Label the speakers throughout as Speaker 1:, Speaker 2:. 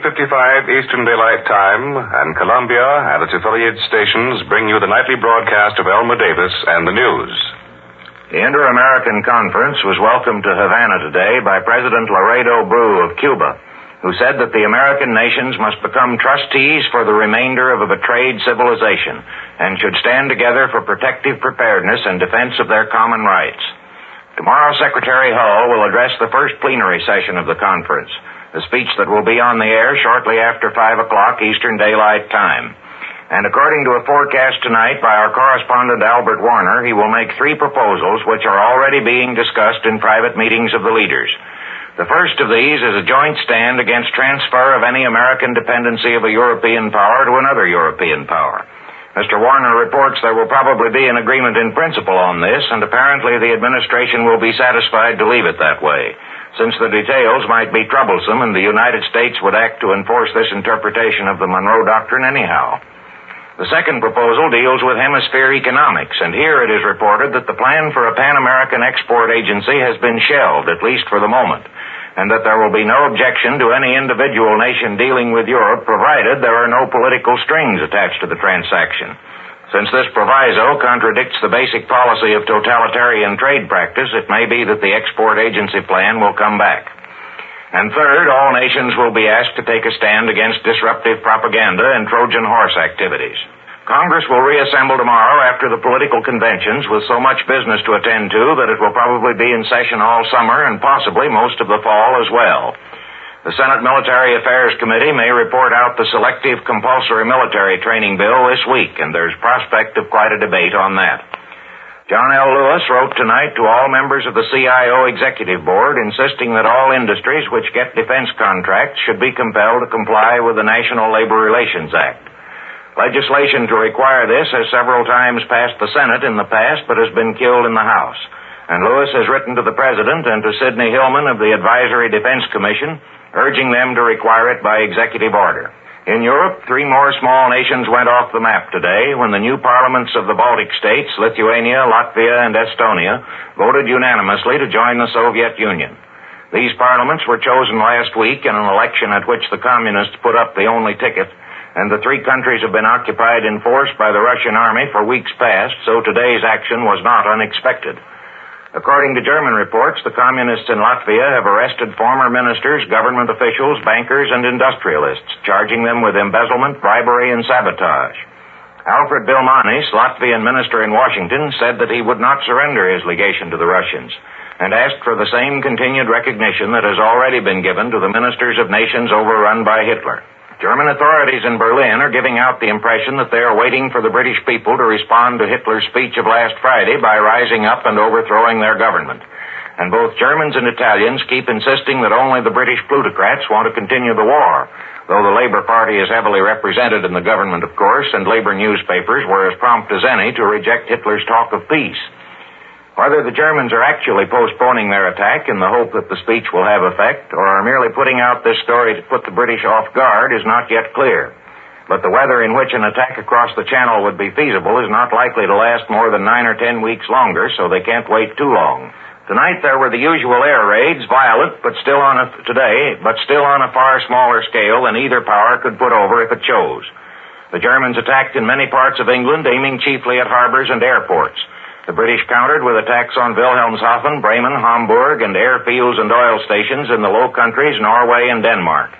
Speaker 1: 8:55 Eastern Daylight Time, and Columbia and its affiliate stations bring you the nightly broadcast of Elmer Davis and the news.
Speaker 2: The Inter-American Conference was welcomed to Havana today by President Laredo Bru of Cuba, who said that the American nations must become trustees for the remainder of a betrayed civilization and should stand together for protective preparedness and defense of their common rights. Tomorrow, Secretary Hull will address the first plenary session of the conference, a speech that will be on the air shortly after 5 o'clock Eastern Daylight Time. And according to a forecast tonight by our correspondent Albert Warner, he will make 3 proposals which are already being discussed in private meetings of the leaders. The first of these is a joint stand against transfer of any American dependency of a European power to another European power. Mr. Warner reports there will probably be an agreement in principle on this, and apparently the administration will be satisfied to leave it that way, since the details might be troublesome and the United States would act to enforce this interpretation of the Monroe Doctrine anyhow. The second proposal deals with hemisphere economics, and here it is reported that the plan for a Pan-American Export Agency has been shelved, at least for the moment, and that there will be no objection to any individual nation dealing with Europe, provided there are no political strings attached to the transaction. Since this proviso contradicts the basic policy of totalitarian trade practice, it may be that the export agency plan will come back. And third, all nations will be asked to take a stand against disruptive propaganda and Trojan horse activities. Congress will reassemble tomorrow after the political conventions with so much business to attend to that it will probably be in session all summer and possibly most of the fall as well. The Senate Military Affairs Committee may report out the selective compulsory military training bill this week, and there's prospect of quite a debate on that. John L. Lewis wrote tonight to all members of the CIO Executive Board insisting that all industries which get defense contracts should be compelled to comply with the National Labor Relations Act. Legislation to require this has several times passed the Senate in the past, but has been killed in the House. And Lewis has written to the President and to Sidney Hillman of the Advisory Defense Commission, urging them to require it by executive order. In Europe, 3 more small nations went off the map today when the new parliaments of the Baltic states, Lithuania, Latvia, and Estonia, voted unanimously to join the Soviet Union. These parliaments were chosen last week in an election at which the communists put up the only ticket, and the 3 countries have been occupied in force by the Russian army for weeks past, so today's action was not unexpected. According to German reports, the communists in Latvia have arrested former ministers, government officials, bankers, and industrialists, charging them with embezzlement, bribery, and sabotage. Alfred Bilmanis, Latvian minister in Washington, said that he would not surrender his legation to the Russians, and asked for the same continued recognition that has already been given to the ministers of nations overrun by Hitler. German authorities in Berlin are giving out the impression that they are waiting for the British people to respond to Hitler's speech of last Friday by rising up and overthrowing their government. And both Germans and Italians keep insisting that only the British plutocrats want to continue the war, though the Labour Party is heavily represented in the government, of course, and Labour newspapers were as prompt as any to reject Hitler's talk of peace. Whether the Germans are actually postponing their attack in the hope that the speech will have effect, or are merely putting out this story to put the British off guard, is not yet clear. But the weather in which an attack across the Channel would be feasible is not likely to last more than 9 or 10 weeks longer, so they can't wait too long. Tonight there were the usual air raids, violent, but still on a far smaller scale than either power could put over if it chose. The Germans attacked in many parts of England, aiming chiefly at harbors and airports. The British countered with attacks on Wilhelmshaven, Bremen, Hamburg, and airfields and oil stations in the Low Countries, Norway, and Denmark.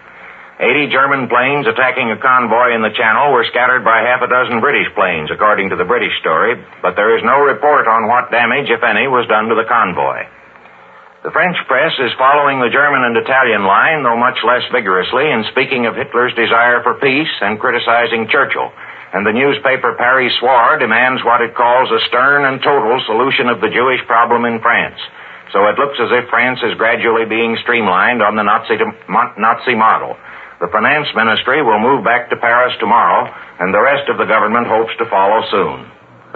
Speaker 2: 80 German planes attacking a convoy in the Channel were scattered by half a dozen British planes, according to the British story, but there is no report on what damage, if any, was done to the convoy. The French press is following the German and Italian line, though much less vigorously, in speaking of Hitler's desire for peace and criticizing Churchill. And the newspaper Paris Soir demands what it calls a stern and total solution of the Jewish problem in France. So it looks as if France is gradually being streamlined on the Nazi model. The finance ministry will move back to Paris tomorrow, and the rest of the government hopes to follow soon.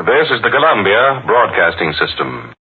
Speaker 1: This is the Columbia Broadcasting System.